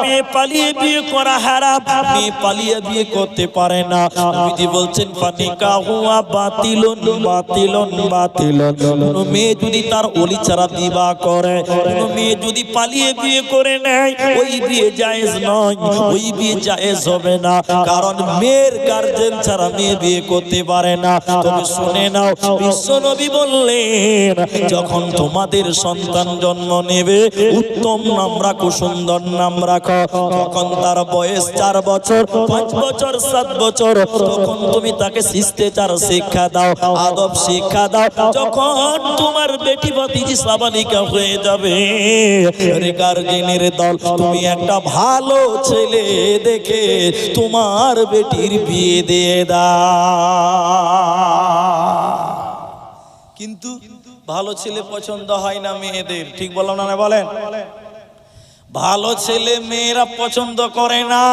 মেয়ে পালিয়ে বিয়ে করা হারাম, মেয়ে পালিয়ে বিয়ে করতে পারে না। নবীজি বলছেন ফানিকাহু বাতিলুন বাতিলুন বাতিলুন। কোন মেয়ে যদি তার ওলি ছাড়া বিবাহ করে, কোন মেয়ে যদি পালিয়ে বিয়ে করে নেয়, ওই বিয়ে জায়েজ নয়, ওই বিয়ে জায়েজ হবে না। কারণ মেয়ের গার্জেন ছাড়া মেয়ে বিয়ে করতে পারে না। তবে শুনে নাও, বিশ্বনবী বললেন যখন তোমাদের সন্তান জন্ম নেবে, উত্তম নাম রাখো, সুন্দর নাম রাখো। যখন তার বয়স 4 বছর, 5 বছর, 7 বছর, তখন তুমি তাকে শিষ্টাচার শিক্ষা দাও, আদব শিক্ষা দাও। যখন তোমার বেটি ভাতিজি সাবালিকা হয়ে যাবে, গার্জেনের দল, তুমি একটা ভালো ছেলে দেখে তোমার বেটির বিয়ে দিয়ে দাও। কিন্তু ভালো ছেলে পছন্দ হয় না মেয়েদের, ঠিক বললাম না? বলেন, ভালো ছেলে মেয়েরা পছন্দ করে না।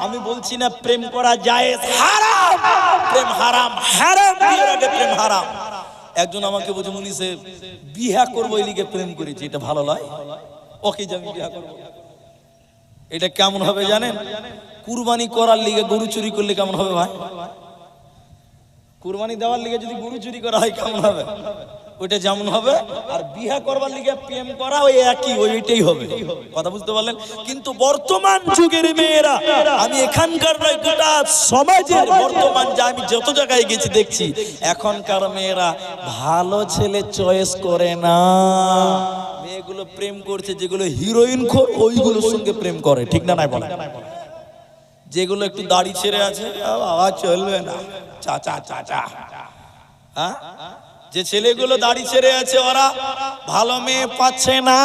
আমি বলছি না প্রেম করা জায়েজ, হারাম, প্রেম হারাম, হারাম, বিয়ের আগে প্রেম হারাম। একজন আমাকে বলছে মুনি সাহেব বিয়া করবো এই লিগে প্রেম করেছি, এটা ভালো নয়, ওকে যে আমি বিয়া করবো। এটা কেমন হবে জানেন? কুরবানি করার লিগে গরু চুরি করলে কেমন হবে ভাই? কুরবানি দেওয়ার লিগে যদি গরু চুরি করা হয় কেমন হবে? ওইটা যেমন হবে। আর বিয়া করবার লিগে প্রেম করা ওই একই, ওইটাই হবে। কথা বুঝতে পারলেন? কিন্তু বর্তমান যুগের মেয়েরা, আমি এখানকার নয়, গোটা সমাজের বর্তমান যা আমি যত জায়গায় গেছি দেখছি, এখনকার মেয়েরা ভালো ছেলে চয়েস করে না। মেয়েগুলো প্রেম করছে যেগুলো হিরোইন খোর, ওইগুলোর সঙ্গে প্রেম করে, ঠিক না? নাই বলে যেগুলো একটু দাড়ি ছেড়ে আছে, বাবা চলবে না, চাচা চাচা। হ্যাঁ, যে ছেলেগুলো দাড়ি ছেড়ে আছে ওরা ভালো মেয়ে পাচ্ছে না,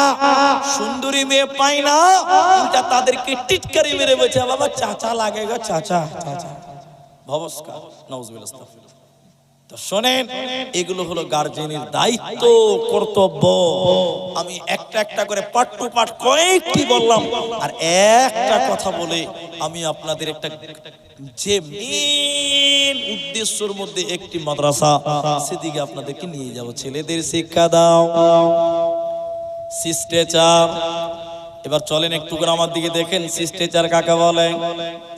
সুন্দরী মেয়ে পায় না, উল্টা তাদেরকে টিটকারি মেরে বলছে বাবা চাচা লাগে গো, চাচা চাচা, ভবস্কার, নাউজুবিল্লাহ, আস্তাগফিরুল্লাহ। তো শোনেন, এগুলো হলো গার্জেনের দায়িত্ব, কর্তব্য। আমি একটা একটা করে পার্ট টু পার্ট কয়েকটি বললাম। আর একটা কথা বলে আমি আপনাদের একটা যে মেন উদ্দেশ্যের মধ্যে একটি মাদ্রাসা, সেদিকে আপনাদেরকে নিয়ে যাব। ছেলেদের শিক্ষা দাও, শিষ্টাচার। এবার চলেন একটু করে আমার দিকে দেখেন, শিষ্টাচার কাকে বলে?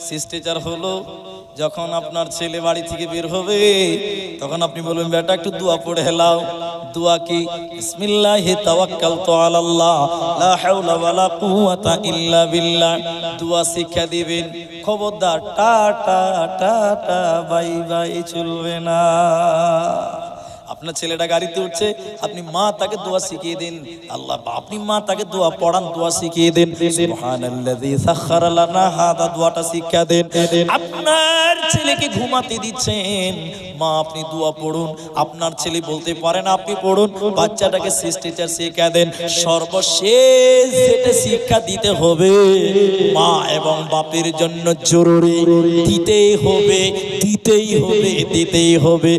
শিষ্টাচার হলো যখন আপনার ছেলে বাড়ি থেকে বের হবে, তখন আপনি বলবেন বেটা একটু দোয়া পড়ে হেলাও। দোয়া কি? বিসমিল্লাহি তাওয়াক্কালতু আলাল্লাহ লা হাওলা ওয়ালা কুওয়াতা ইল্লা বিল্লাহ। দোয়া শিক্ষা দিবেন। খবরদার টাটা টাটা বাই বাই চলবে না। আপনার ছেলেটা গাড়িতে উঠছে, আপনি মা তাকে দোয়া শিখিয়ে দিন। আল্লাহ, আপনি মা তাকে দোয়া পড়ান, দোয়া শিখিয়ে দেন। সুবহানাল্লাযী সাখারা লানা হাদা, দোয়াটা শিক্ষা দেন। আপনার ছেলেকে ঘুমাতে দিচ্ছেন, মা আপনি দোয়া পড়ুন। আপনার ছেলে বলতে পারে না, আপনি পড়ুন। বাচ্চাটাকে শিষ্টাচার শিক্ষা দেন। সর্বশেষ যেটা শিক্ষা দিতে হবে, মা এবং বাপের জন্য জরুরি, দিতেই হবে, দিতেই হবে, দিতেই হবে,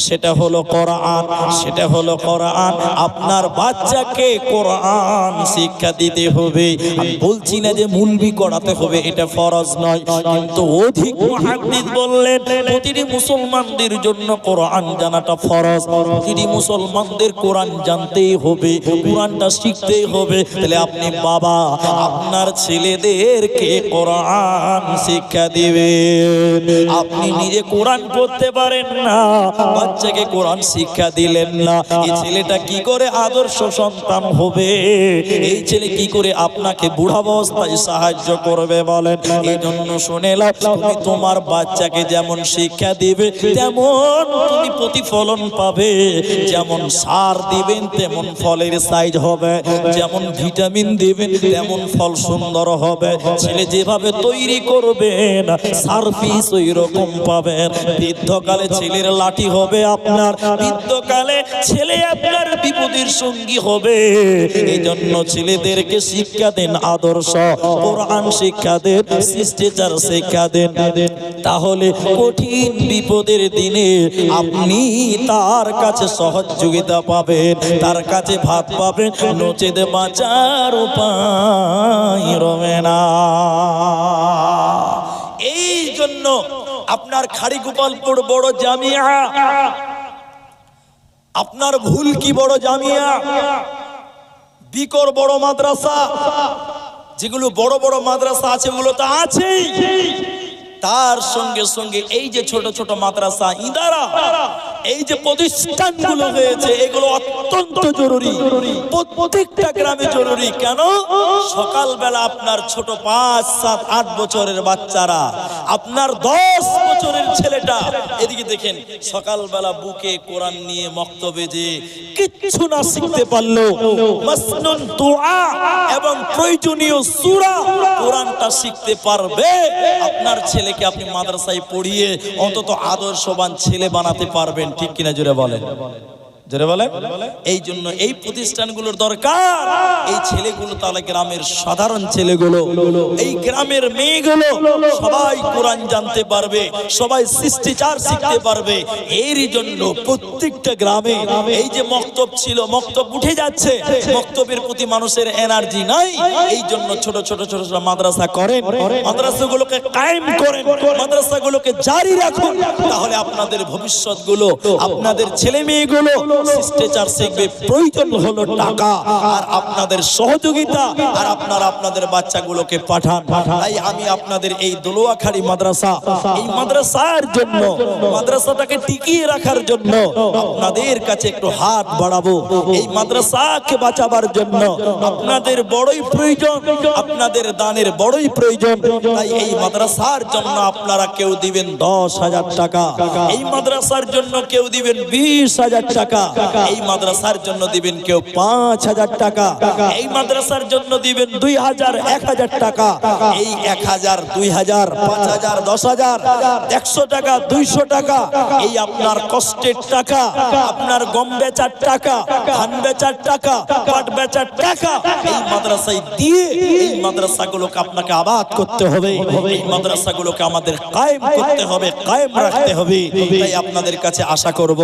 সেটা হলো কোরআন। সেটা হলো কোরআন। আপনার বাচ্চাকে কোরআন শিক্ষা দিতে হবে। আমি বলছি না যে মুলবি করাতে হবে, এটা ফরজ নয়, কিন্তু অধিক মুহাদ্দিস বললেন প্রতিটি মুসলমানদের জন্য কোরআন জানাটা ফরজ। প্রতিটি মুসলমানদের কোরআন জানতেই হবে, কোরআনটা শিখতেই হবে। তাহলে আপনি বাবা আপনার ছেলেদেরকে কোরআন শিক্ষা দিবেন। আপনি নিজে কোরআন পড়তে পারেন না, বাচ্চাকে কোরআন শিক্ষা দিলেন না, এই ছেলেটা কি করে আদর্শ সন্তান হবে? এই ছেলে কি করে আপনাকে বুড়াবস্থায় সাহায্য করবে বলেন? এই জন্য শুনে লাও, তুমি তোমার বাচ্চাকে যেমন শিক্ষা দিবে তেমন তুমি প্রতিফলন পাবে। যেমন সার দিবেন তেমন ফলের সাইজ হবে, যেমন ভিটামিন দিবেন তেমন ফল সুন্দর হবে। ছেলে যেভাবে তৈরি করবেন সার্ভিস ওই রকম পাবেন। বৃদ্ধকালে ছেলের লাঠি হবে আপনার, বৃদ্ধকালে ছেলে আপনার বিপদের সঙ্গী হবে। এই জন্য ছেলেদেরকে শিক্ষা দেন আদর্শ, কোরআন শিক্ষা দেন, শিষ্টাচার শিক্ষা দেন। তাহলে কঠিন বিপদের দিনে আপনি তার কাছে সহযোগিতা পাবেন, তার কাছে ভাত পাবেন, নচেত বাঁচার উপায় রবে না। এই জন্য আপনার খাড়িগোপালপুর বড় জামিয়া, আপনার ভুল কি বড় জামিয়া, বিকর বড় মাদ্রাসা, যেগুলো বড় বড় মাদ্রাসা আছে ওগুলো তো আছেই, তার সঙ্গে সঙ্গে এই যে ছোট ছোট মাদ্রাসা ইদারা, এই যে প্রতিষ্ঠানগুলো হয়েছে এগুলো অত্যন্ত জরুরি, প্রত্যেকটা গ্রামে জরুরি। কেন? সকালবেলা আপনার ছোট 5, 7, 8 বছরের বাচ্চারা, আপনার 10 বছরের ছেলেটা, এদিকে দেখেন সকালবেলা বুকে কোরআন নিয়ে মক্তবে যে কিচ্ছু না শিখতে পারলো, মাসনুন দোয়া এবং প্রয়োজনীয় সূরা কোরআনটা শিখতে পারবে, আপনার ছেলেকে আপনি মাদ্রাসায় পড়িয়ে অন্তত আদর্শবান ছেলে বানাতে পারবেন। ঠিক কিনা জোরে বলেন, জোরে বলেন। এই জন্য এই প্রতিষ্ঠানগুলোর দরকার। এই ছেলেগুলো তাহলে গ্রামের সাধারণ ছেলেগুলো, এই গ্রামের মেয়েগুলো সবাই কোরআন জানতে পারবে, সবাই শিষ্টাচার শিখতে পারবে। এরই জন্য প্রত্যেকটা গ্রামে এই যে মক্তব ছিল, মক্তব উঠে যাচ্ছে, মক্তবের প্রতি মানুষের এনার্জি নাই, এই জন্য ছোট ছোট ছোট ছোট মাদ্রাসা করেন, মাদ্রাসাগুলোকে কায়েম করেন, মাদ্রাসাগুলোকে জারি রাখুন। তাহলে আপনাদের ভবিষ্যৎগুলো, আপনাদের ছেলে মেয়েগুলো শিষ্টাচার শিখবে। প্রয়োজন হলো টাকা আর আপনাদের সহযোগিতা, আর আপনারা আপনাদের বাচ্চাগুলোকে পাঠান। তাই আমি আপনাদের এই দোলোয়াখালী মাদ্রাসা, এই মাদ্রাসার জন্য, মাদ্রাসাটাকে টিকিয়ে রাখার জন্য আপনাদের কাছে একটু হাত বাড়াবো। এই মাদ্রাসাকে বাঁচাবার জন্য আপনাদের বড়ই প্রয়োজন, আপনাদের দানের বড়ই প্রয়োজন। তাই এই মাদ্রাসার জন্য আপনারা কেউ দিবেন 10,000 টাকা, এই মাদ্রাসার জন্য কেউ দিবেন 20,000 টাকা, এই মাদ্রাসার জন্য দিবেন কেউ 5,000 টাকা, এই মাদ্রাসার জন্য দিবেন 2,000, 1,000 টাকা। এই 1,000, 2,000, 5,000, 10,000, 100 টাকা, 200 টাকা, এই আপনার কষ্টের টাকা, আপনার গম বেচার টাকা, ধান বেচার টাকা, পাট বেচার টাকা, এই মাদ্রাসায় দিয়ে এই মাদ্রাসাগুলোকে আপনাকে আবাদ করতে হবে, এই মাদ্রাসাগুলোকে আমাদের কায়েম করতে হবে, কায়েম রাখতে হবে। তাই আপনাদের কাছে আশা করব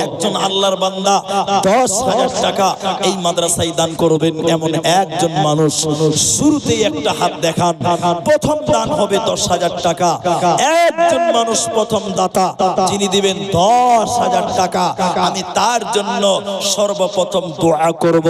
একজন আল্লাহর বান্দা 10,000 টাকা এই মাদ্রাসায় দান করবেন এমন একজন মানুষ শুরুতেই একটা হাত দেখান। প্রথম দান হবে 10,000 টাকা। একজন মানুষ প্রথম দাতা যিনি দিবেন 10,000 টাকা, আমি তার জন্য সর্বপ্রথম দোয়া করব।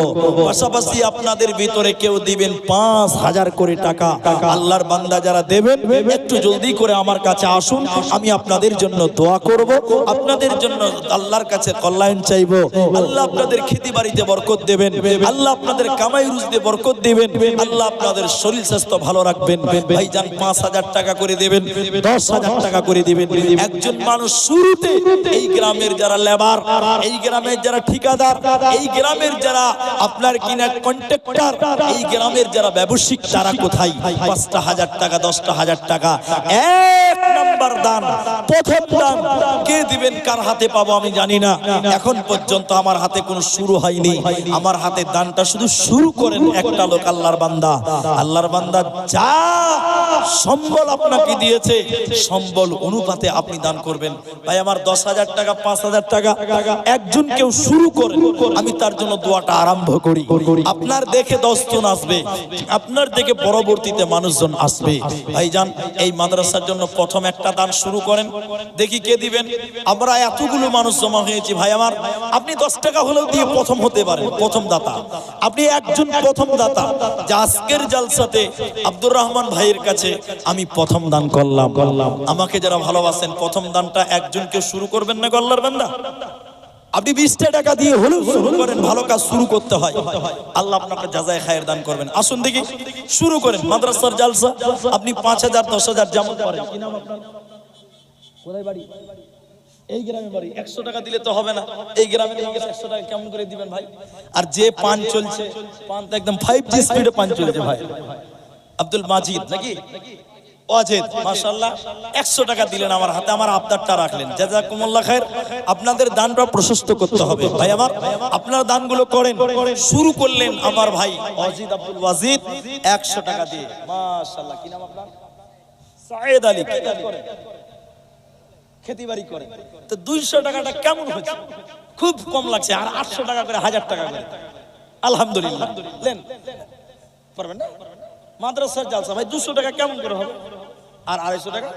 পাশাপাশি আপনাদের ভিতরে কেউ দিবেন 5,000 করে টাকা। আল্লাহর বান্দা যারা দেবেন একটু জলদি করে আমার কাছে আসুন, আমি আপনাদের জন্য দোয়া করব, আপনাদের জন্য আল্লাহর কাছে কল্যাণ চাইবো। আল্লাহ আপনাদের খেতে বাড়িতে বরকত দেবেন, আল্লাহ আপনাদের কামাই রুজিতে বরকত দেবেন, আল্লাহ আপনাদের শরীর স্বাস্থ্য ভালো রাখবেন। ভাইজান 5,000 টাকা করে দেবেন, 10,000 টাকা করে দিবেন। একজন মানুষ শুরুতে এই গ্রামের যারা লেবার, এই গ্রামের যারা ঠিকাদার, এই গ্রামের যারা আপনার কিনা কন্ট্রাক্টর, এই গ্রামের যারা ব্যবসায়িক, তারা কোথায়? 5,000 টাকা, 10,000 টাকা এক নাম্বার দান, প্রথম দান কে দিবেন, কার হাতে পাবো আমি জানি না। এখন পর্যন্ত আমার হাতে কোনো শুরু হয়নি, আমার হাতে দানটা শুধু শুরু করেন একটা লোক, আল্লাহর বান্দা। আল্লাহর বান্দা যা সম্বল আপনাকে দিয়েছে সম্বল অনুপাতে আপনি দান করবেন। ভাই আমার 10,000 টাকা, 5,000 টাকা একজন কেউ শুরু করেন, আমি তার জন্য দোয়াটা আরম্ভ করি। আপনার দেখে 10 জন আসবে, আপনার দেখে পরবর্তীতে মানুষজন আসবে। ভাইজান এই মাদ্রাসার জন্য প্রথম একটা দান শুরু করেন, দেখি কে দিবেন। আমরা এতগুলো মানুষ জমা হয়েছি, ভাই আমার আপনি 10 টাকা হলেও দিয়ে প্রথম হতে পারেন, প্রথম দাতা আপনি একজন প্রথম দাতা। যে আজকের জালসাতে আব্দুর রহমান ভাইয়ের কাছে আমি প্রথম দান করলাম। আমাকে যারা ভালোবাসেন প্রথম দানটা একজনকে শুরু করবেন না আল্লাহর বান্দা? আপনি 20 টাকা দিয়ে হলেও শুরু করেন, ভালো কাজ শুরু করতে হয়, আল্লাহ আপনাকে জাযায়ে খায়ের দান করবেন। আসুন দেখি শুরু করেন মাদ্রাসার জালসা। আপনি 5,000, 10,000 যেমন করেন। কি নাম আপনার? কোথায় বাড়ি? এই গ্রামে বাড়ি। 100 টাকা দিলে তো হবে না, এই গ্রামে 100 টাকা কেমন করে দিবেন ভাই? আর যে পান চলছে, পান তো একদম 5G স্পিডে পান চলছে ভাই। আব্দুল মাজিদ নাকি ওয়াজেদ, মাশাআল্লাহ 100 টাকা দিলেন আমার হাতে, আমার আবদারটা রাখলেন, জাযাকুমুল্লাহ খায়ের। আপনাদের দানটা প্রশস্ত করতে হবে ভাই আমার, আপনারা দানগুলো করেন। শুরু করলেন আমার ভাই ওয়াজিদ, আব্দুল ওয়াজিদ 100 টাকা দিয়ে, মাশাআল্লাহ। কি নাম আপনার? সায়েদ আলী। কি কাজ করেন? খেতিবাড়ি করে। তো 200 টাকাটা কেমন হচ্ছে? খুব কম লাগছে। আর 800 টাকা করে, 1000 টাকা করে, আলহামদুলিল্লাহ লেন। পারবেন না? মাদ্রাসার জালসা ভাই 200 টাকা কেমন করে হবে? আর 250 টাকা,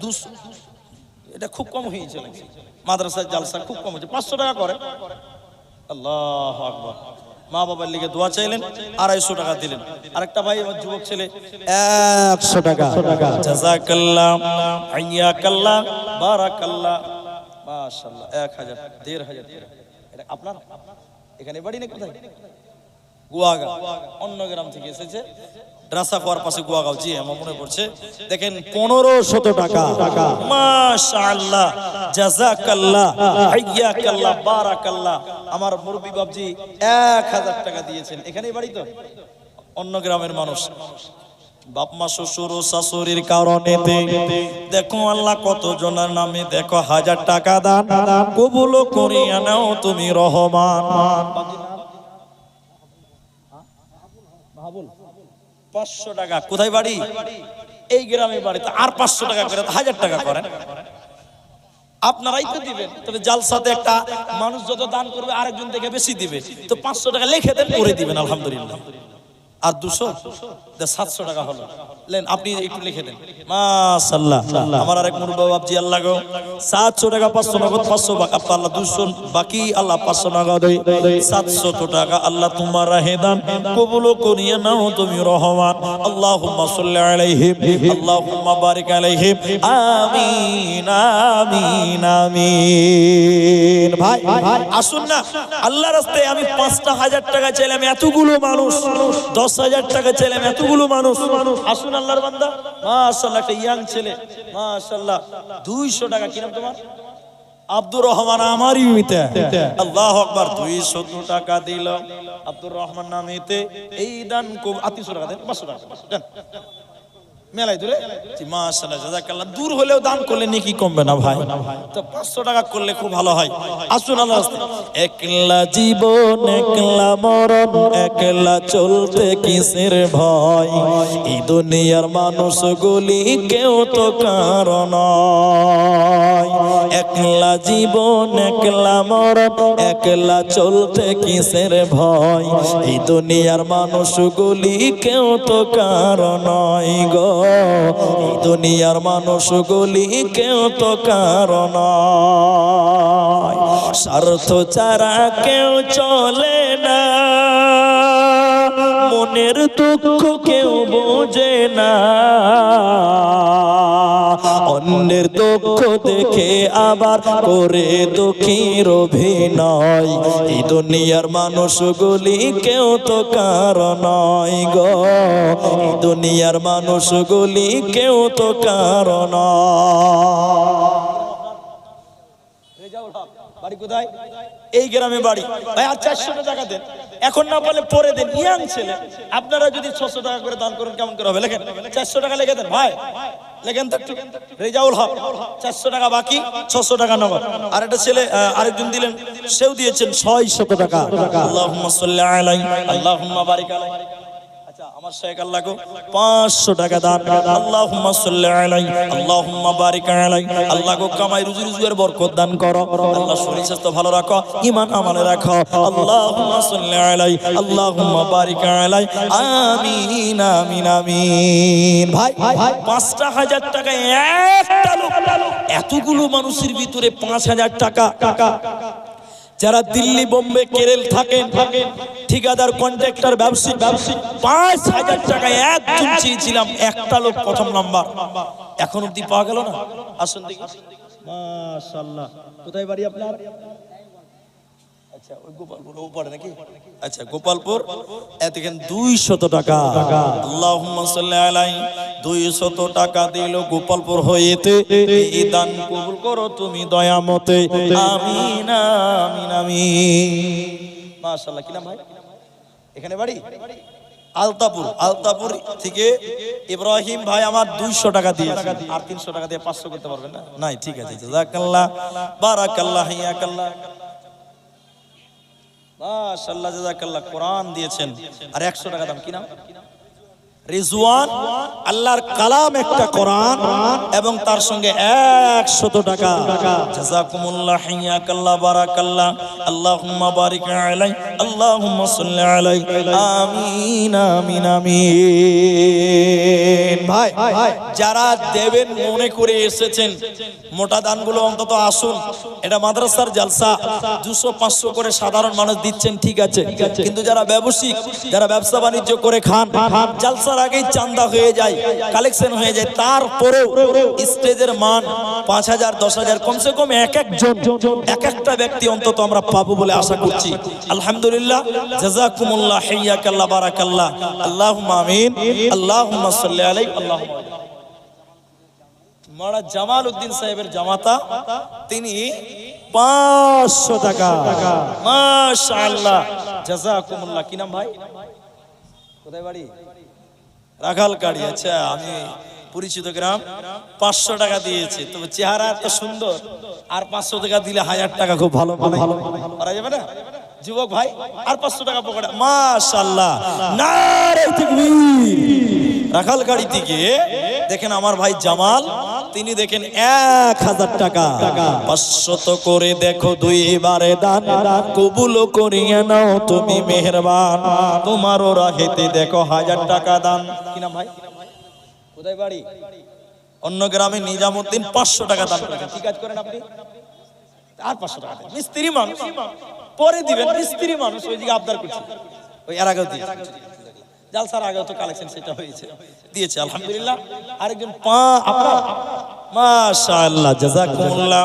200, এটা খুব কম হয়েছে নাকি? মাদ্রাসার জালসা খুব কম হচ্ছে, 500 টাকা করে। আল্লাহু আকবার। মা বাবার লিগে দোয়া চাইলেন, 250 টাকা দিলেন। আরেকটা ভাই আমার যুবক ছেলে 100 টাকা। জাযাকাল্লাহ, হাইয়াকাল্লাহ, বারাকাল্লাহ, মাশাআল্লাহ। 1000, 1500 এটা আপনার এখানে বাড়ি না কোথায়? গুয়াগা, অন্য গ্রাম থেকে এসেছে, ড্রাসা কোয়ার পাশে গুয়াগাঁও। জি আমার মনে পড়ছে। দেখেন 1500 টাকা। মাশাআল্লাহ, জাযাকাল্লাহ, হাইয়াকাল্লাহ, বারাকাল্লাহ। আমার মুরব্বি বাবজি 1000 টাকা দিয়েছেন। এখানেই বাড়ি তো, অন্য গ্রামের মানুষ। বাপ মা শ্বশুর ও শাশুড়ির কারণে দেখো আল্লাহ কত জনের নামে দেখো 1000 টাকা দান কবুল করিয়া নাও তুমি রহমান। 500 টাকা। কোথায় বাড়ি? এই গ্রামে বাড়ি। তো আর 500 টাকা করে 1000 টাকা করেন। আপনারাই তো দিবেন। তবে জালসাতে একটা মানুষ যত দান করবে আরেকজন থেকে বেশি দিবে। তো 500 টাকা লিখে দেন, করে দিবেন আলহামদুলিল্লাহ। আর 200 700 টাকা হলো। লেন আপনি একটু লিখে দেন। মাশাআল্লাহ। আমার আরেক মুরব্বি বাবজি আল্লাহ গো 700 টাকা, 500 নগদ, 500 বাকি আল্লাহ 200 বাকি আল্লাহ 500 নগদ 700 টাকা আল্লাহ তোমার রাহে দান কবুল করিয়া নাও তুমি রহমান। আল্লাহুম্মা সাল্লি আলাইহি, আল্লাহুম্মা বারিক আলাইহি, আমিন আমিন আমিন। ভাই আসুন না, আল্লাহর রাস্তায় আমি 5টা 1000 টাকা চাইলাম, এতগুলো মানুষ 10,000 টাকা চাইলাম, এতগুলো মানুষ। আসুন আল্লাহর বান্দা। মাশাআল্লাহ, একটা ইয়াং ছেলে, মাশাআল্লাহ। 200 টাকা। কি নাম তোমার? আব্দুর রহমান। আমারই মিতে আল্লাহু আকবার। 200 টাকা দিল আব্দুর রহমান নামেতে। এই দান 300 টাকা দেন, 500 টাকা দেন। মেলাই দূরে। মাশাআল্লাহ, জাযাকাল্লাহ। দূর হলেও দান করলে নেকি কমবে না ভাই? তো 500 টাকা করলে খুব ভালো হয়। আসুন আল্লাহ রাস্তায়। একলা জীবন একলা মরণ, একলা চলতে কিসের ভয়, এই দুনিয়ার মানুষগুলি কেউ তো কারণ নয়। একলা জীবন একলা মরণ, একলা চলতে কিসের ভয়, এই দুনিয়ার মানুষগুলি কেউ তো কারণ নয় গো, এই দুনিয়ার মানুষগুলি কেউ তো কারণ নয়। স্বার্থ ছাড়া কেউ চলে না, মনের দুঃখ কেউ বোঝে না, অন্যের দুঃখ দেখে আবার করে দুঃখীর অভিনয়, এই দুনিয়ার মানুষগুলি কেউ তো কারণ নয় গো, এই দুনিয়ার মানুষগুলি কেউ তো কারণ নয়। বাড়ি কোথায়? এই গ্রামে বাড়ি। ভাই আর 400 টাকা দেন, এখন না বলে পরে দেন। ইয়াং ছেলে, আপনারা যদি 600 টাকা করে দান করেন কেমন করে হবে? লেখেন 400 টাকা লিখে দেন ভাই, লেখেন তো একটু। রেজাউল হক 400 টাকা বাকি, 600 টাকা নগদ। আর একটা ছেলে আরেকজন দিলেন, সেও দিয়েছেন 600 টাকা। আল্লাহুম্মা সাল্লি আলাইহি, আল্লাহুম্মা বারিক আলাইহি। আচ্ছা আমার শেখ আল্লাহ গো 500 টাকা দান। আল্লাহুম্মা সাল্লি আলাইহি, আল্লাহুম্মা বারিক আলাইহি। আল্লাহ গো কামাই রুজি রুজির বরকত দান করো, আল্লাহ শরীর স্বাস্থ্য ভালো রাখো, ঈমান আমলে রাখো। আল্লাহুম্মা সাল্লি আলাইহি, আল্লাহুম্মা বারিক আলাইহি, আমিন আমিন আমিন। ভাই 5টা 1000 টাকা একটা লোক, এতগুলো মানুষের ভিতরে 5000 টাকা। যারা দিল্লি বোম্বে কেরল থাকেন, ঠিকাদার কন্ট্রাক্টর ব্যবসায়ী 5000 টাকা একজন চেয়েছিলাম, একটা লোক প্রথম নাম্বার, এখন অব্দি পাওয়া গেল না। আসুন দেখি। মাশাআল্লাহ। কোথায় বাড়ি আপনার? আচ্ছা ওই গোপালপুর ওপারে নাকি? আচ্ছা গোপালপুর। দেখেন 200 টাকা। আল্লাহুম্মা সাল্লি আলাইহি, 200 টাকা দিল গোপালপুর হইতে, এই দান কবুল করো তুমি দয়ামতে, আমিন আমিন আমিন। মাশাআল্লাহ। কি নাম ভাই? এখানে বাড়ি আলতাপুর। আলতাপুর থেকে ইব্রাহিম ভাই আমার 200 টাকা দিয়েছে। আর 300 টাকা দিয়ে 500 করতে পারবেন না? নাই, ঠিক আছে। জাযাকাল্লাহ, বারাকাল্লাহ, হাইয়াকাল্লাহ। মাশাআল্লাহ, জাযাকাল্লাহ। কোরআন দিয়েছেন। আর 100 টাকা দাম। কি নাম? রিজওয়ান আল্লাহর কালাম একটা কোরআন এবং তার সঙ্গে 100 টাকা। জাযাকুমুল্লাহ হিয়াকাল্লাহ বারাকাল্লাহ আল্লাহুম্মা বারিক আলাই আল্লাহুম্মা সাল্লি আলাই আমিন আমিন আমিন। ভাই যারা দেবেন মনে করে এসেছেন মোটা দানগুলো অন্তত আসুন। এটা মাদ্রাসার জালসা, 200-500 করে সাধারণ মানুষ দিচ্ছেন, ঠিক আছে, কিন্তু যারা ব্যবসায়িক, যারা ব্যবসা বাণিজ্য করে খান, জালসার আগেই চান্দা হয়ে যায়, কালেকশন হয়ে যায়, তারপরেও স্টেজের মান 5000 10,000 কমসে কম এক একটা ব্যক্তি অন্তত আমরা পাবো বলে আশা করছি। আলহামদুলিল্লাহ, জাযাকুমুল্লাহ হিয়াকাল্লাহ বারাকাল্লাহ আল্লাহুম্মা আমিন আল্লাহুম্মা সাল্লি আলাইহি আল্লাহুম্মা। মাওলানা জামাল উদ্দিন সাহেবের জামাতা, তিনি 500 টাকা। মাশাআল্লাহ, জাযাকুমুল্লাহ। কি নাম ভাই? কোথায় বাড়ি? রাখালকাড়ি। আচ্ছা, আমি পরিচিত গ্রাম। 500 টাকা দিয়েছে, তবে চেহারা এত সুন্দর, আর 500 টাকা দিলে 1000 টাকা খুব ভালো করা যাবে না? যুবক ভাই, আর 500 টাকা পকেটে। মাশাআল্লাহ, নারে তাকবীর। রাখালকাড়ি থেকে দেখেন আমার ভাই জামাল, তিনি দেখেন 1000 টাকা। 500 করে দেখো দুইবারে দান, কবুল করিয়ে নাও তুমি মেহেরবান, তোমারও রাহেতে দেখো 1000 টাকা দান। কি নাম ভাই? কোথায় বাড়ি? অন্য গ্রামে নিজামউদ্দিন। 500 টাকা দান করেন। কি কাজ করেন আপনি? আর 500 টাকা দেন। মিস্ত্রি মানুষ, পরে দিবেন। মিস্ত্রি মানুষ, ওইদিকে আবদার করছে, ওই এর আগেও দিয়েছে, জালসার আগেও তো কালেকশন সেটা হয়েছে, দিয়েছে আলহামদুলিল্লাহ। আরেকজন আপনার, মাশাআল্লাহ, জাযাকুমুল্লাহ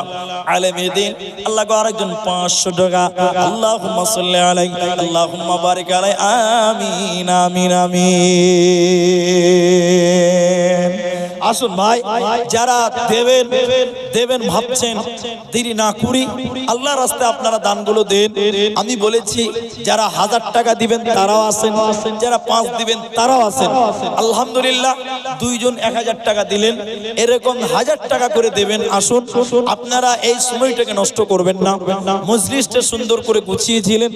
আলামিদ্দিন। আল্লাহ গো, আরেকজন 500 টাকা। আল্লাহুম্মা সাল্লি আলাইহি আল্লাহুম্মা বারিক আলাইহি আমিন আমিন আমিন। আসুন ভাই, যারা দেবেন ভাবছেন, দেরি না করি, আল্লাহর রাস্তায় আপনারা দানগুলো দেন। আমি বলেছি যারা 1000 টাকা দিবেন তারাও আছেন, যারা 5 দিবেন তারাও আছেন। আলহামদুলিল্লাহ, 2 জন 1000 টাকা দিলেন, এরকম 1000 টাকা করে দেবেন। আসুন, আপনারা এই সময়টাকে নষ্ট করবেন না। মজলিসটা সুন্দর করে গুছিয়েছিলেন,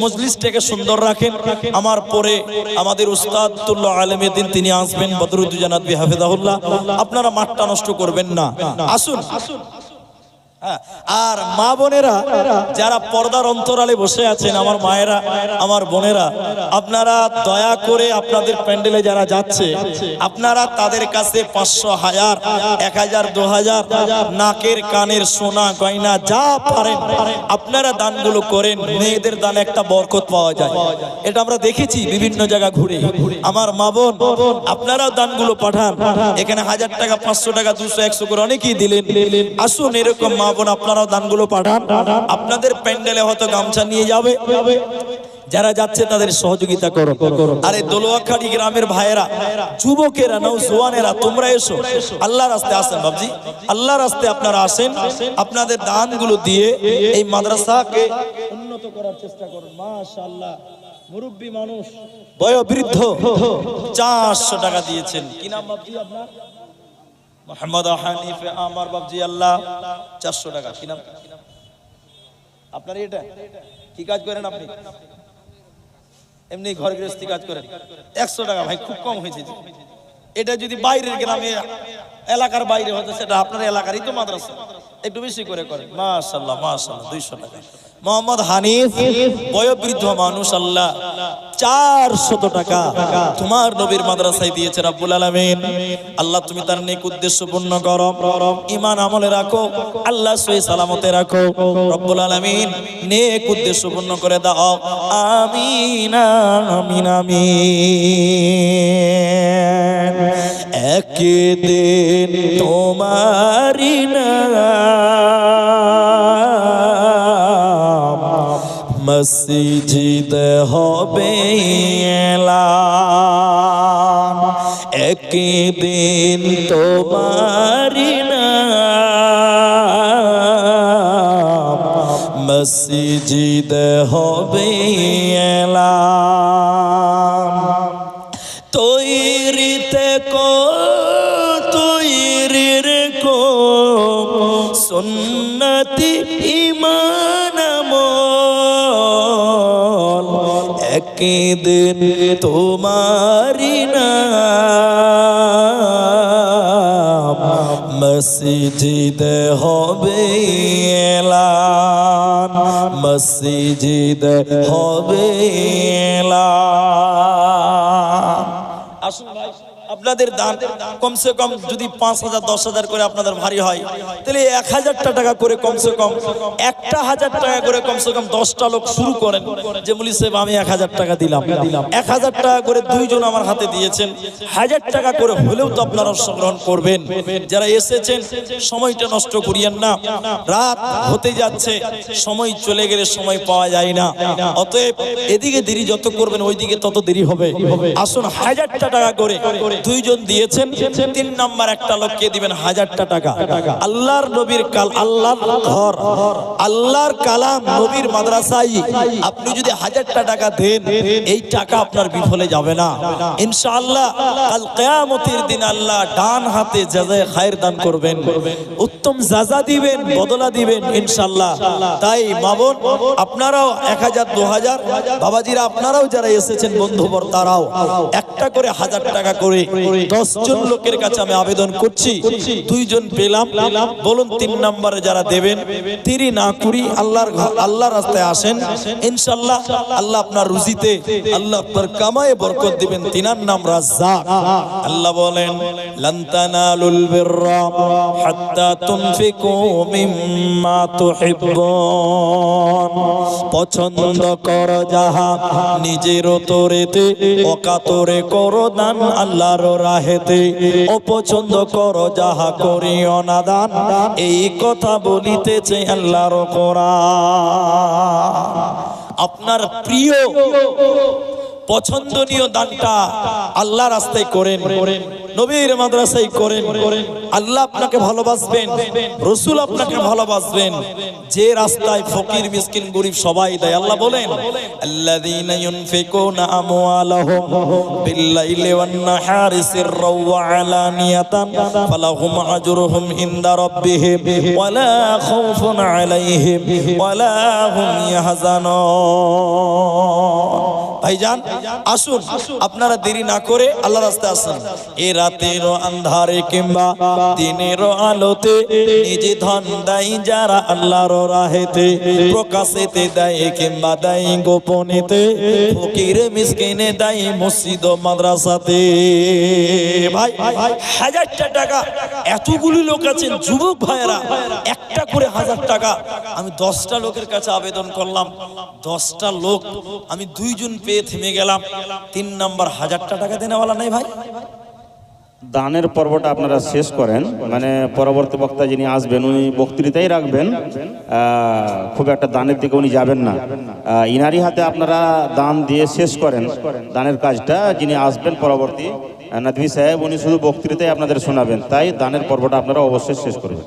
মজলিসটাকে সুন্দর রাখেন। আমার পরে আমাদের উস্তাদ তুল্লাহ আলমউদ্দিন তিনি আসবেন, বদরুদ্দোজা নদভী হাফেজাহুল্লাহ। আপনারা মাঠটা নষ্ট করবেন না। আসুন। আর মা বোনেরা যারা পর্দার অন্তরালে বসে আছেন, আমার মায়েরা, আমার বোনেরা, আপনারা দয়া করে আপনাদের প্যান্ডেলে যারা যাচ্ছে, আপনারা তাদের কাছে 500, 1000, 1000, 2000 নাকের কানের সোনা গয়না যা পারেন আপনারা দানগুলো করেন। মেয়েদের দান একটা বরকত পাওয়া যায়, এটা আমরা দেখেছি বিভিন্ন জায়গা ঘুরে। আমার মা বোন, আপনারাও দানগুলো পাঠান। এখানে 1000 টাকা, 500 টাকা, 200, 100 করে অনেকেই দিলেন। আসুন, এরকম মা বোন আপনারাও দানগুলো পাঠান। আপনাদের প্যান্ডেলে হয়তো গামছা নিয়ে যাবে, যারা যাচ্ছে তাদের সহযোগিতা করো। আরে দোলোয়াখালী গ্রামের ভাইয়েরা, যুবকেরা, নওজওয়ানেরা, তোমরা এসো, আল্লাহর রাস্তায় আসেন বাবজি, আল্লাহর রাস্তায় আপনারা আসেন। আপনাদের দানগুলো দিয়ে এই মাদ্রাসাকে উন্নত করার চেষ্টা করুন। মাশাআল্লাহ, মুরব্বী মানুষ, বয়োবৃদ্ধ 400 টাকা দিয়েছেন। কি নাম বাবজি আপনার? মোহাম্মদ হানিফ আমার বাবজি। আল্লাহ, 400 টাকা। কি নাম আপনার? এটা কি কাজ করেন আপনি? এমনি ঘর গৃহস্থী কাজ করেন। 100 টাকা ভাই, খুব কম হয়েছে। এটা যদি বাইরের গ্রামে, এলাকার বাইরে হতো, সেটা আপনার এলাকারই তো মাদ্রাসা, একটু বেশি করে করেন। মাশাআল্লাহ মাশাআল্লাহ, 200 টাকা। মোহাম্মদ হানিফ, বয়োবৃদ্ধ মানুষ, আল্লাহ 400 টাকা তোমার নবীর মাদ্রাসায় দিয়েছে রব্বুল আলামিন। আল্লাহ তুমি তার নেক উদ্দেশ্য পূর্ণ করো, ঈমান আমলে রাখো, আল্লাহ সহি সালামতে রাখো রব্বুল আলামিন, নেক উদ্দেশ্য পূর্ণ করে দাও। আমিন আমিন আমিন। একদিন তোমারি নাম মসজিদ হবে এলান, একদিন তোমারি নাম মসজিদ হবে এলান। তৈরিতে কো সুন্নতি ঈমান আমল, একদিন তোমারি নাম মসজিদে হবে এলান, মসজিদে হবে এলান। আসুন ভাই, আপনাদের দান কমসে কম যদি 5,000 10,000 করে আপনাদের ভারী হয়, তাহলে 1,000 টাকা করে কমসে কম 1,000 টাকা করে কমসে কম 10টা লোক শুরু করেন যে মুলি সাহেব আমি 1,000 টাকা দিলাম, 1,000 টাকা করে দুইজন আমার হাতে দিয়েছেন, 1,000 টাকা করে হলেও তো আপনারা অংশগ্রহণ করবেন। যারা এসেছেন সময়টা নষ্ট করিয়েন না, রাত হতে যাচ্ছে, সময় চলে গেলে সময় পাওয়া যায় না। অতএব এদিকে দেরি যত করবেন ওইদিকে তত দেরি হবে। আসুন 1,000 টাকা করে দুইজন দিয়েছেন, 3 নাম্বার একটা লোককে দিবেন 1,000 টাকা। আল্লাহর নবীর কাল, আল্লাহর ঘর, আল্লাহর কালাম, নবীর মাদ্রাসায় আপনি যদি 1,000 টাকা দেন, এই টাকা আপনার বিফলে যাবে না ইনশাআল্লাহ। কাল কিয়ামতের দিন আল্লাহ ডান হাতে জাযায়ে খায়ের দান করবেন, উত্তম জাযা দিবেন, বদলা দিবেন ইনশাআল্লাহ। তাই মাবন আপনারাও 1,000 2,000, বাবাজিরা আপনারাও যারা এসেছেন বন্ধুবর তারাও একটা করে 1,000 টাকা করে 10 জন লোকের কাছে আমি আবেদন করছি। 2 জন পেলাম, বলুন 3 নম্বরে যারা দেবেন, দেরি না করি আল্লাহর রাস্তায় আসেন ইনশাআল্লাহ। আল্লাহ আপনার রুজিতে, আল্লাহ আপনার কামায়ে বরকত দিবেন। 3 নাম রাজ্জাক। আল্লাহ বলেন লান তানালুল বিররা হাত্তা তুনফিকু মিম্মা তুহিব্বুন। পছন্দ কর যাহা নিজের তরেতে, অকাতরে করো দান আল্লাহর রাহেতে। অপছন্দ করো যাহা করিও না দান, এই কথা বলিতেছে আল্লাহর কোরআন। আপনার প্রিয় পছন্দনীয় দানটা আল্লাহ রাস্তায় করেন, নবীর মাদ্রাসায় করেন, আল্লাহ আপনাকে ভালোবাসবেন, রাসূল আপনাকে ভালোবাসবেন। যে রাস্তায় ফকির মিসকিন গরিব সবাই দেয়, আল্লাহ বলেন আল্লাযীনা ইউনফিকুনা আমওয়ালাহুম বিল্লাইলি ওয়ান নাহারি সিররাও ওয়া আলানিয়াতান ফালাহুম আজরুহুম ইনদা রাব্বিহিম ওয়ালা খাউফুন আলাইহিম ওয়ালা হুম ইয়াহজানুন। ভাইজান আসুন, আপনারা দেরি না করে আল্লাহর রাস্তায় আসুন। এই রাতের আন্ধারে কিংবা দিনের আলোতে নিজে ধন দেয় যারা আল্লাহর রাহেতে, প্রকাশেতে দেয় কিংবা দেয় গোপনেতে, ফকির মিসকিনে দেয় মসজিদ ও মাদ্রাসাতে। ভাই 1,000 টাকা, এতগুলি লোক আছেন যুবক ভাইয়েরা, একটা করে 1,000 টাকা। আমি 10টা লোকের কাছে আবেদন করলাম, 10টা লোক আমি 2 জন পেয়ে থেমে গেলাম। 3 নাম্বার 1,000 টাকা দেনেওয়ালা নাই ভাই। দানের পর্বটা আপনারা শেষ করেন, মানে পরবর্তী বক্তা যিনি আসবেন উনি বক্তৃতাই রাখবেন, খুব একটা দানের দিকে উনি যাবেন না। ইনারি হাতে আপনারা দান দিয়ে শেষ করেন দানের কাজটা। যিনি আসবেন পরবর্তী নদভী সাহেব, উনি শুধু বক্তৃতাই আপনাদের শোনাবেন, তাই দানের পর্বটা আপনারা অবশ্যই শেষ করবেন।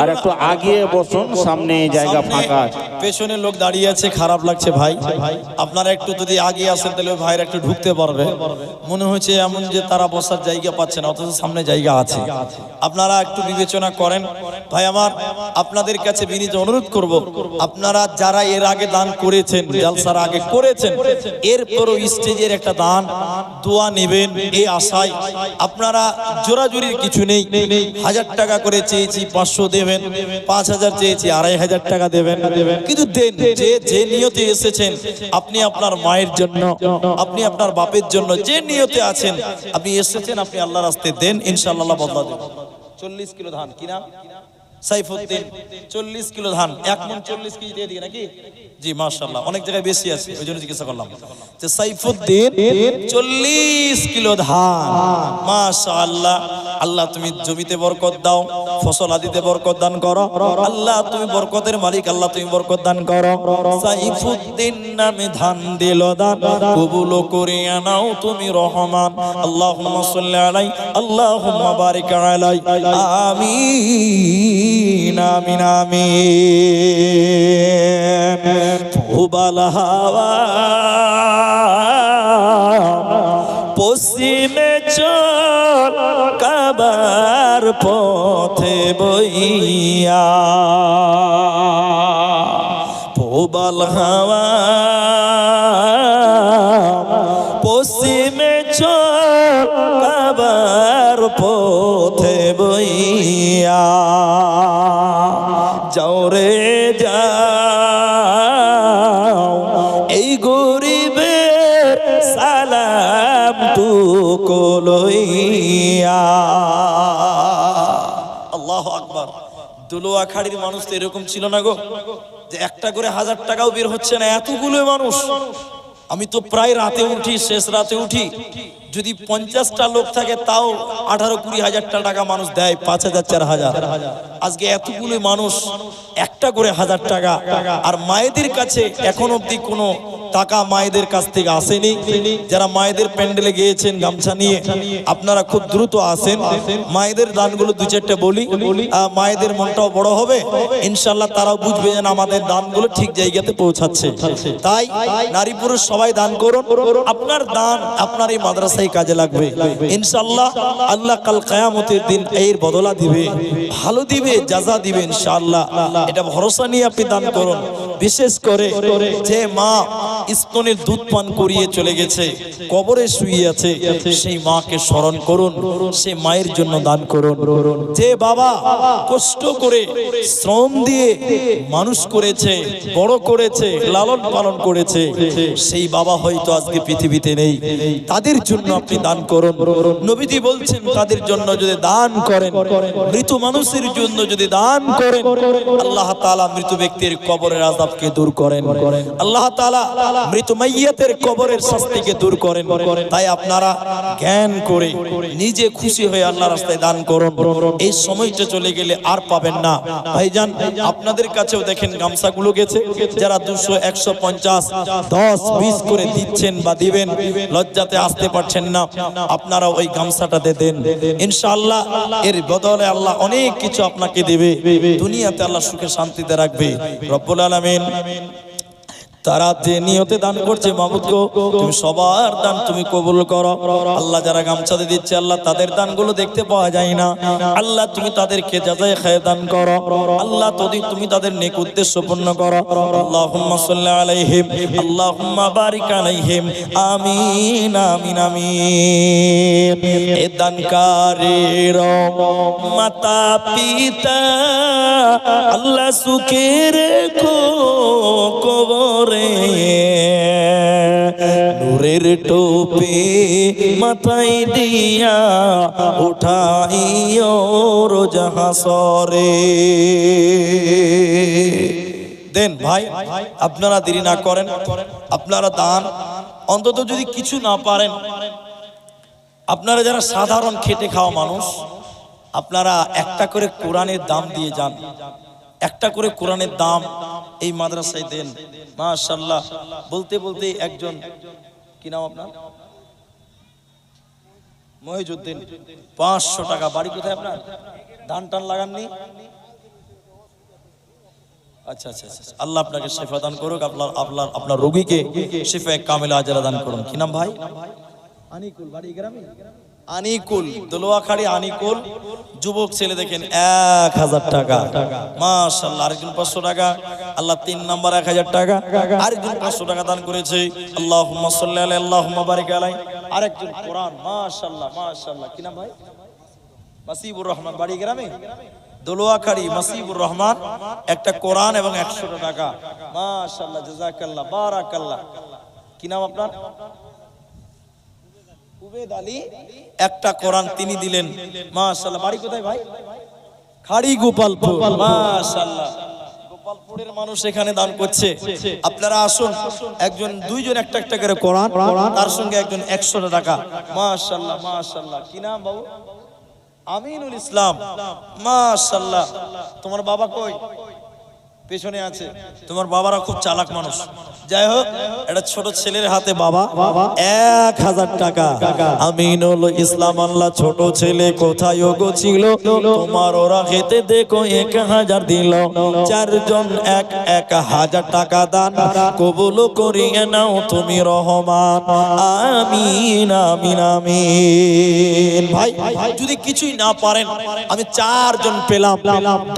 আর একটু আগে বসুন, সামনে জায়গা ফাঁকা আছে। পেছনে লোক দাঁড়িয়ে আছে, খারাপ লাগছে ভাই। আপনারা একটু যদি আগে আসেন তাহলে ভাইরা একটু ঢুকতে পারবে। মনে হচ্ছে এমন যে তারা বসার জায়গা পাচ্ছে না, অথচ সামনে জায়গা আছে। আপনারা একটু বিবেচনা করেন ভাই আমার। আপনাদের কাছে বিনীত অনুরোধ করব, আপনারা যারা এর আগে দান করেছেন, জালসার আগে করেছেন, এরপরও স্টেজের একটা দান দোয়া নেবেন এই আশায়। আপনারা জোরাজুরির কিছু নেই। 1,000 টাকা করে চেয়েছি 500 দেবেন, 5,000 চেয়েছি 2,500 টাকা দেবেন, কিন্তু দেন। যে নিয়তে এসেছেন, আপনি আপনার মায়ের জন্য, আপনি আপনার বাপের জন্য, যে নিয়তে আছেন আপনি এসেছেন, আপনি আল্লাহর রাস্তায় দেন, ইনশাআল্লাহ বদলা দেবেন। 40 কিলো ধান, কি নাম? সাইফুদ্দিন। 40 কিলো ধান, 1 মণ 40 কেজি দিয়ে দিই নাকি? জি মাশাআল্লাহ, অনেক জায়গায় বেশি আছে, ওই জন্য জিজ্ঞাসা করলাম। যে সাইফুদ্দিন 40 কিলো ধান, মাশাআল্লাহ। আল্লাহ তুমি জমিতে বরকত দাও, ফসল আদিতে বরকত দান করো। আল্লাহ তুমি বরকতের মালিক, আল্লাহ তুমি বরকত দান করো। সাইফুদ্দিন নামে ধান দিল দান, কবুল করিয়া নাও তুমি রহমান। আল্লাহুম্মা সাল্লি আলাই, আল্লাহুম্মা বারিক আলাই, আমিন আমিন আমিন। প্রবল হাওয়া পশ্চিমে চল, কাবার পথে বইয়া। প্রবল হাওয়া যাবার পথে বইয়া যাও রে যাও এই গরিবের সালাম টুকু লইয়া। আল্লাহু আকবার। দোলোয়াখাড়ির মানুষ তো এরকম ছিল না গো, যে একটা করে 1000 টাকাও বের হচ্ছে না, এতগুলো মানুষ। আমি তো প্রায় রাতে উঠি, শেষ রাতে উঠি, যদি 50টা লোক থাকে তাও 18-20 হাজার টাকা মানুষ দেয়, 5000 4000। আজকে এতগুলো মানুষ একটা করে 1000 টাকা, আর মায়েদের কাছে এখন অবধি কোনো টাকা মায়েদের কাছ থেকে আসেনি। যারা মায়েদের প্যান্ডেলে গিয়েছেন গামছা নিয়ে, আপনারা খুব দ্রুত আসেন, মায়েদের দানগুলো 2-4টা বলি, মায়েদের মনটাও বড় হবে ইনশাল্লাহ। তারাও বুঝবে যেন আমাদের দানগুলো ঠিক জায়গাতে পৌঁছাচ্ছে। তাই নারী পুরুষ সবাই দান করুন, আপনার দান আপনার এই মাদ্রাসায় কাজে লাগবে ইনশাল্লাহ। আল্লাহ কাল কিয়ামতের দিন এর বদলা দিবে, ভালো দিবে, জাযা দিবে ইনশাআল্লাহ। এটা ভরসা নিয়ে আপনি দান করুন। বিশেষ করে যে মা স্তনের দুধ পান করিয়ে চলে গেছে, কবরে শুয়ে আছে, সেই মাকে স্মরণ করুন, সেই মায়ের জন্য দান করুন। যে বাবা কষ্ট করে শ্রম দিয়ে মানুষ করেছে, বড় করেছে, লালন পালন করেছে, সেই বাবা হয়তো আজকে পৃথিবীতে নেই, তাদের জন্য আপনি দান করুন। নবীজি বলছেন তাদের জন্য যদি দান করেন, মৃত মানুষের জন্য যদি দান করেন, আল্লাহ তাআলা মৃত ব্যক্তির কবরের আযাবকে দূর করেন, আল্লাহ তাআলা মৃত মাইয়াতের কবরের শাস্তিকে দূর করেন। তাই আপনারা জ্ঞান করে নিজে খুশি হয়ে আল্লাহর রাস্তায় দান করুন। এই সময়টা চলে গেলে আর পাবেন না ভাইজান। আপনাদের কাছেও দেখেন গামছাগুলো গেছে, যারা 200, 150, 10, 20 করে দিচ্ছেন বা দিবেন, লজ্জাতে আসতে পারছেন না, আপনারা ওই গামছাটাতে দেন ইনশাআল্লাহ। এর বদলে আল্লাহ অনেক কিছু আপনাকে দেবে, দুনিয়াতে আল্লাহ সুখে শান্তিতে রাখবে রব্বুল আলামিন। তারা যে নিয়তে দান করছে, মাবুদ গো তুমি সবার দান তুমি কবুল করো। আল্লাহ যারা গামছাতে দিচ্ছে আল্লাহ তাদের দানগুলো দেখতে পাওয়া যায় না, আল্লাহ তুমি তাদেরকে জাযায়ে খায়র দান করো, আল্লাহ তুমি তাদের নেক উদ্দেশ্য পূর্ণ করো। আল্লাহুম্মা সাল্লি আলাইহিম, আল্লাহুম্মা বারিক আলাইহিম, আমিন আমিন আমিন। এ দানকারীর মাতা পিতা আল্লাহ সুখে রেখো কবর, নূরের টুপি মাথায় দিয়া উঠাইও রোজ হাসরে। দেন ভাই, আপনারা দেরি না করেন, আপনারা দান। অন্তত যদি কিছু না পারেন, আপনারা যারা সাধারণ খেটে খাওয়া মানুষ, আপনারা একটা করে কোরআনের দাম দিয়ে যান, একটা করে কোরআনের দাম এই মাদ্রাসায় দেন। মাশাআল্লাহ। বলতে বলতে একজন, কি নাম আপনার? মহিজউদ্দিন, 500 টাকা। বাড়ি কোথায় আপনার? ধান টান লাগাননি? আচ্ছা আচ্ছা আচ্ছা, আল্লাহ আপনাকে শিফা দান করুক, আপনার রোগীকে শিফায়ে কামিলা আজরা দান করুন। কি নাম ভাই? আনিকুল। বাড়ি গ্রামে আনিকুল, দোলোয়াখাড়ি আনিকুল। যুবক ছেলে দেখেন 1000 টাকা, মাশাআল্লাহ। আরেকজন 500 টাকা, আল্লাহ 3 নাম্বার 1000 টাকা। আরেকজন 500 টাকা দান করেছে, আল্লাহুম্মা সাল্লি আলাইহি, আল্লাহুম্মা বারিক আলাইহি। আরেকজন কোরআন, মাশাআল্লাহ মাশাআল্লাহ। কি নাম ভাই? মাসিবুর রহমান। বাড়ি গ্রামে দোলোয়াখাড়ি, মাসিবুর রহমান। একটা কোরআন এবং 100 টাকা, মাশাআল্লাহ, জাযাকাল্লাহ, বারাকাল্লাহ। কি নাম আপনার? উবেদ আলী। একটা কোরআন তিনি দিলেন, মাশাআল্লাহ। বাড়ি কোথায় ভাই? খাড়ি গোপালপুর, মাশাআল্লাহ। গোপালপুরের মানুষ এখানে দান করছে। আপনারা আসুন, একজন দুইজন একটা একটা করে কোরআন, তার সঙ্গে একজন 100 টাকা, মাশাআল্লাহ মাশাআল্লাহ। কি নাম বাবু? আমিনুল ইসলাম, মাশাআল্লাহ। তোমার বাবা কই? পেছনে আছে। তোমার বাবারা খুব চালাক মানুষ। যাই হোক, এটা ছোট ছেলের হাতে বাবা 1000 টাকা। আমিনুল ইসলাম, আল্লাহ ছোট ছেলে কোথায় গো ছিল, তোমার ওরা খেতে দেখো 1000 দিল। 4 জন 1000 টাকা দান কবুল করিয়ে নাও তুমি রহমান, আমিন আমিন আমিন। ভাই যদি কিছুই না পারেন, আমি 4 জন পেলাম,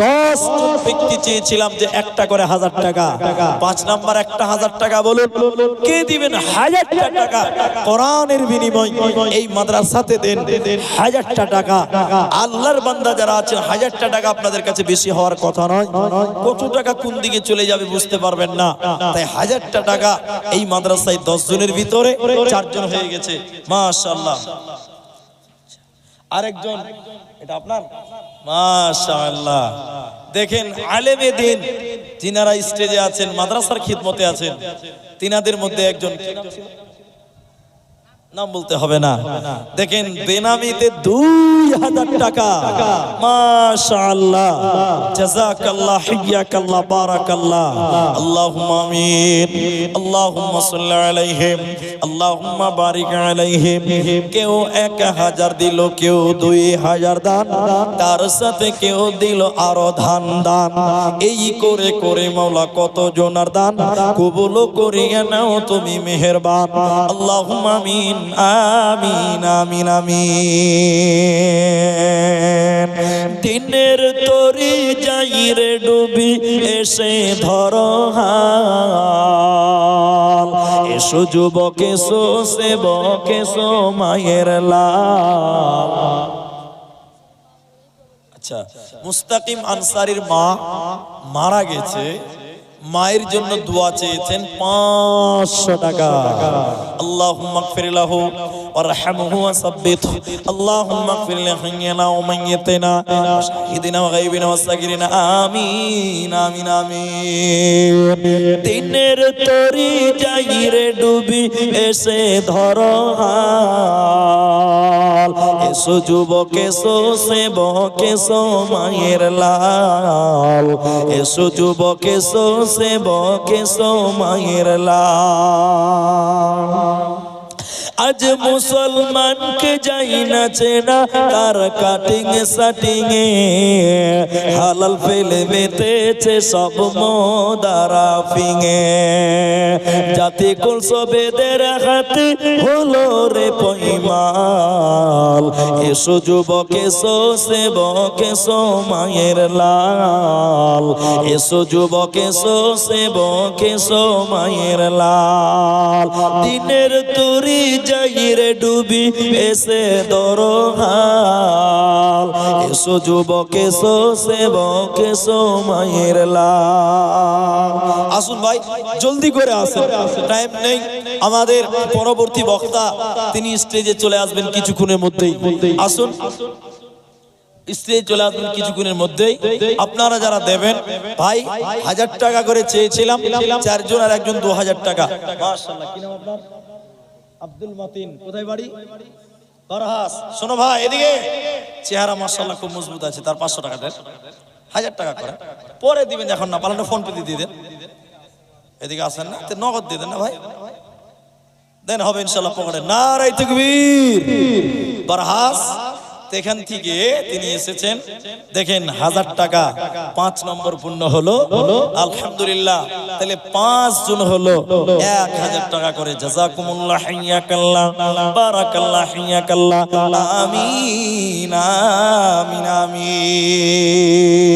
10 জন ব্যক্তি চেয়েছিলাম যে একটা করে 1000 টাকা। 5 নাম্বার একটা 1000 টাকা বলুন, কে দিবেন 1000 টাকা কোরআনের বিনিময় এই মাদ্রাসাতে দেন 1000 টাকা। আল্লাহর বান্দা যারা আছেন 1000 টাকা আপনাদের কাছে বেশি হওয়ার কথা নয়, কত টাকা কোন দিকে চলে যাবে বুঝতে পারবেন না। তাই 1000 টাকা এই মাদ্রাসায় 10 জনের ভিতরে 4 জন হয়ে গেছে, মাশাআল্লাহ। আরেকজন, এটা আপনার, মাশাআল্লাহ। দেখেন আলেমে দিন যিনারা স্টেজে আছেন, মাদ্রাসার খিদমতে আছেন, তিনাদের মধ্যে একজন, নাম বলতে হবে না, দেখেন বেনামিতে 2000 টাকা, মাশাআল্লাহ, জাযাকাল্লাহ, হিয়াকাল্লাহ, বারাকাল্লাহ, আল্লাহুম্মা আমিন, আল্লাহুম্মা সাল্লি আলাইহিম, আল্লাহুম্মা বারিক আলাইহিম। কেউ 1000 দিল, কেউ 2000 দান, তার সাথে কেউ দিল আরো দান। এই করে করে মাওলা কত জনার দান কবুল করিয়া নাও তুমি মেহেরবান। আল্লাহুম্মা আমিন, আমিন, আমিন, আমিন। দিনের তরি যাই রে ডুবি, এসে ধরো হাল, এসো যুবক, এসো সেবক, এসো মায়ের লাল। আচ্ছা, মুস্তাকিম আনসারীর মা মারা গেছে, মায়ের জন্য দোয়া চেয়েছেন 500 টাকা। আল্লাহুম্মা গফির লাহু ওয়ারহামহু ওয়াসাব্বিতহু, আল্লাহুম্মা গফির লিহাইয়িনা ওয়া মাইয়িতিনা ওয়া শাহিদিনা ওয়া গায়বিনা ওয়া সাগিরিনা, আমিন, আমিন, আমিন। দিনের তরি যাই রে ডুবি, এসে ধরো হাল, এসো যুবক, এসো সেবক, এসো মায়ের লাল, এসো যুবক, এসো সেবক, এসো মায়ের লাল। আজ মুসলমানকে যাই না চেনা, তার কাটিং সাটিং এ হালাল ফেলে মেতেছে সব মোদারা ফিঙে। জাতি কুল সবেদের হাতে হলো রে পয়মাল, এসো যুবক, এসো সেবক, এসো মায়ের লাল, এসো যুবক, এসো সেবক, এসো মায়ের লাল। দিনের তরি যাই রে ডুবি, এসে ধরো হাল, এসো যুবক, এসো সেবক, এসো মায়ের লাল। আসুন ভাই, জলদি করে আসেন, টাইম নেই। আমাদের পরবর্তী বক্তা তিনি স্টেজে চলে আসবেন কিছুক্ষণের মধ্যেই। আসুন, স্টেজে চলে আসবেন কিছুক্ষণের মধ্যেই। আপনারা যারা দেবেন ভাই, 1000 টাকা করে চেয়েছিলাম, 4 জন আর একজন 2000 টাকা। মাশাআল্লাহ, কি নাম আপনার? আব্দুল মতিন, কোথায় বাড়ি? করহাস। শোনো ভাই, এদিকে, চেহারা মাশাআল্লাহ খুব মজবুত আছে, তার 500 টাকা দেন, 1000 টাকা করে পরে দিবেন, এখন না পারলে ফোন পে দিয়ে দেন। এদিকে আসেন না, নগদ দিয়ে দেন না ভাই, দেন হবে ইনশাআল্লাহ পকেটে। নারায়ে তাকবীর। করহাস এখান থেকে তিনি এসেছেন, দেখেন 1000 টাকা 5 নম্বর পূর্ণ হলো, আলহামদুলিল্লাহ। তাহলে 5 জন হলো 1000 টাকা করে। জাযাকুমুল্লাহ, হিয়াকাল্লাহ, বারাকাল্লাহ, হিয়াকাল্লাহ, আমিন, আমিন, আমিন।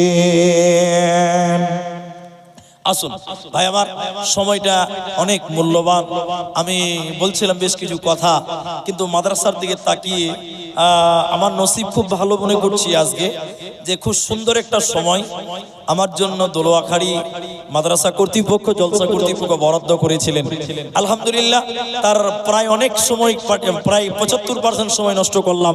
আসুন ভাই, আমার সময়টা অনেক মূল্যবান। আমি বলছিলাম বেশ কিছু কথা, কিন্তু মাদ্রাসার দিকে তাকিয়ে আমার নসিব খুব ভালো মনে করছি আজকে, যে খুব সুন্দর একটা সময় আমার জন্য দোলোয়াখালী মাদ্রাসা কর্তৃপক্ষ, জলসা কর্তৃপক্ষ বরাদ্দ করেছিলেন। আলহামদুলিল্লাহ, তার প্রায় অনেক সময়, প্রায় 75% সময় নষ্ট করলাম,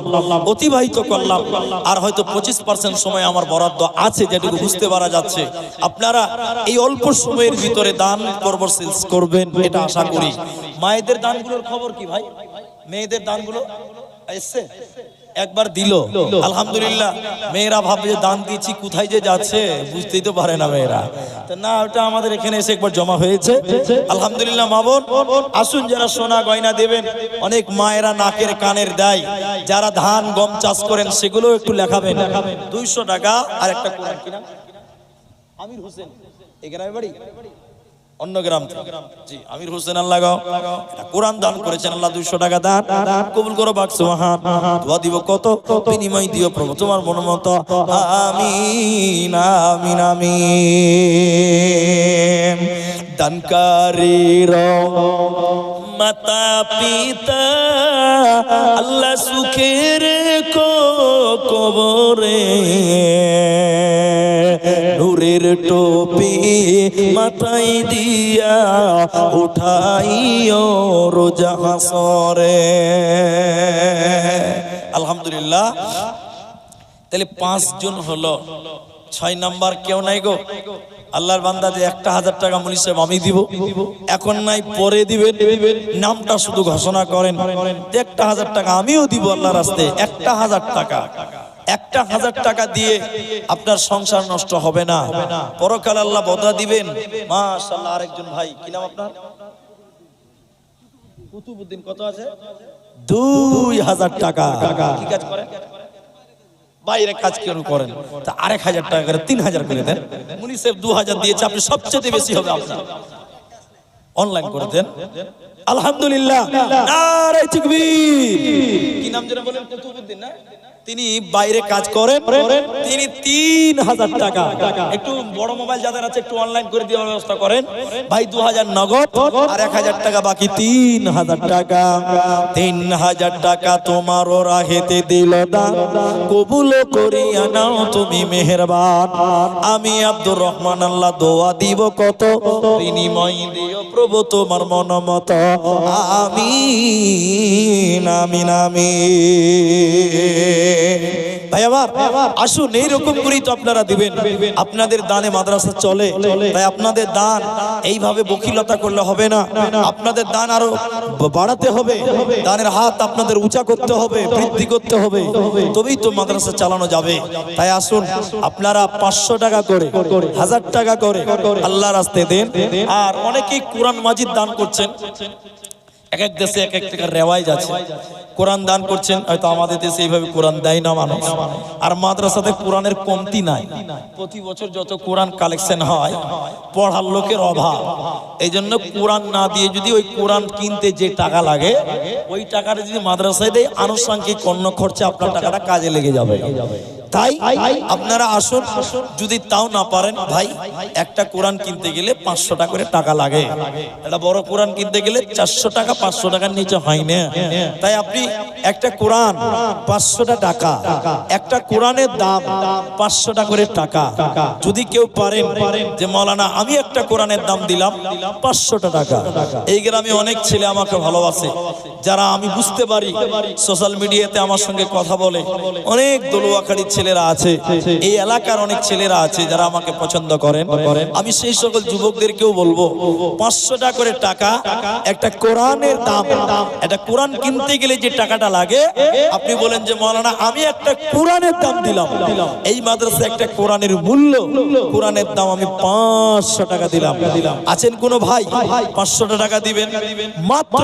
অতিবাহিত করলাম, আর হয়তো 25% সময় আমার বরাদ্দ আছে, যেটুকু বুঝতে পারা যাচ্ছে। আপনারা এই অল্প সময়ের ভিতরে দান করবেন, এটা আশা করি। মায়েদের দানগুলোর খবর কি ভাই? মেয়েদের দানগুলো এসছে, একবার দিল, আলহামদুলিল্লাহ। মেয়েরা ভাবে যে দান দিচ্ছি, কোথায় যে যাচ্ছে বুঝতেই তো পারে না মেয়েরা, না ওটা আমাদের এখানে এসে একবার জমা হয়েছে, আলহামদুলিল্লাহ। মা বোন আসুন, যারা সোনা গয়না দেবেন, অনেক মায়েরা নাকের কানের দেয়, যারা ধান গম চাষ করেন সেগুলো একটু লেখাবেন। 200 টাকা আর একটা কোরআন কিনা। আমির হোসেন, এই গ্রামের বাড়ি, অন্য গ্রাম থেকে। জি আমির হোসেন আল্লাহ গো এটা কোরআন দান করেছেন আল্লাহ 200 টাকা দান কবুল করো পাক সুবহান। দোয়া দিব কত বিনিময় দিও প্রভু তোমার মনোমত। আমিন আমিন আমিন। দানকারীর মাতা পিতা আল্লাহ সুখের কবরে নূরের টুপি মাথায় দিয়া উঠাইও রোজা হাসরে। আলহামদুলিল্লাহ তাহলে 5 জন হলো। 6 নাম্বার কেউ নাই গো আল্লাহর বান্দা যে 1000 টাকা মুলি সাহেব আমি দিব এখন নাই পরে দিবেন নামটা শুধু ঘোষণা করেন যে 1000 টাকা আমিও দিব আল্লাহর রাস্তায়। 1000 টাকা 1000 টাকা দিয়ে আপনার সংসার নষ্ট হবে না, পরকাল আল্লাহ বদলা দিবেন। মাশাআল্লাহ। আরেকজন ভাই কি নাম আপনার? কুতুবউদ্দিন। কত আছে? 2000 টাকা। কি কাজ করেন? বাইরে কাজ কেন করেন? তা 1000 টাকা করে 3000 করে দেন। মুনি সাহেব 2000 দিয়েছে, আপনি সবচেয়ে বেশি হবে আপনার। অনলাইন করে দেন। আলহামদুলিল্লাহ। নারে তাকবীর। কি নাম যেন বলেন? কুতুবউদ্দিন না? তিনি বাইরে কাজ করেন, তিনি 3000 টাকা। একটু বড় মোবাইল যাদের আছে একটু অনলাইন করে দেওয়ার ব্যবস্থা করেন ভাই। 2000 নগদ আর 1000 টাকা বাকি, 3000 টাকা। 3000 টাকা তোমারও রাহেতে দিল দান, কবুল করিয়া নাও তুমি মেহেরবান। আমি আব্দুর রহমান আল্লাহ দোয়া দিব কত বিনিময় দিও প্রভু তোমার মনোমত। আমিন আমিন আমিন। ভাই আমার আসুন এইরকম করেই তো আপনারা দিবেন। আপনাদের দানে মাদ্রাসা চলে, তাই আপনাদের দান এইভাবে বকিলতা করলে হবে না। আপনাদের দান আরো বাড়াতে হবে, দানের হাত আপনাদের উঁচা করতে হবে, বৃদ্ধি করতে হবে, তবেই তো মাদ্রাসা চালানো যাবে। তাই আসুন আপনারা 500 টাকা করে 1000 টাকা করে আল্লাহর রাস্তায় দেন। আর অনেকেই কোরআন মাজিদ দান করছেন। এক এক দেশে এক এক টাকার রেওয়াজ আছে, কোরআন দান করছেন। হয়তো আমাদের দেশে এইভাবে কোরআন দেয় না মানুষ। আর মাদ্রাসাতে কোরআনের কমতি নাই। প্রতি বছর যত কোরআন কালেকশন হয়, পড়ার লোকের অভাব। এই জন্য কোরআন না দিয়ে যদি ওই কোরআন কিনতে যে টাকা লাগে ওই টাকাটা যদি মাদ্রাসায় দেয়, আনুষঙ্গিক অন্য খরচা আপনার টাকাটা কাজে লেগে যাবে। তাই আপনারা আসুন। যদি তাও না পারেন ভাই, একটা কোরআন কিনতে গেলে 500 টাকা করে টাকা লাগে। একটা বড় কোরআন কিনতে গেলে 400 টাকা 500 টাকার নিচে হয় না। তাই আপনি একটা কোরআন 500 টাকা, একটা কোরআনের দাম 500 টাকা করে টাকা। যদি কেউ পারেন যে মাওলানা আমি একটা কোরআনের দাম দিলাম 500 টাকা। এই গ্রামে অনেক ছেলে আমাকে ভালোবাসে, যারা আমি বুঝতে পারি সোশ্যাল মিডিয়াতে আমার সঙ্গে কথা বলে। অনেক দলুয়াখাড়ি ছেলেরা আছে, এই এলাকার অনেক ছেলেরা আছে যারা আমাকে পছন্দ করেন। আমি সেই সকল যুবকদেরকেও বলবো 500 টাকা করে টাকা একটা কোরআনের দাম। একটা কোরআন কিনতে গেলে যে টাকাটা লাগে, আপনি বলেন যে মাওলানা আমি একটা কোরআনের দাম দিলাম, এই মাদ্রাসায় একটা কোরআনের মূল্য, কোরআনের দাম আমি 500 টাকা দিলাম। আছেন কোনো ভাই 500 টাকা দিবেন? মাত্র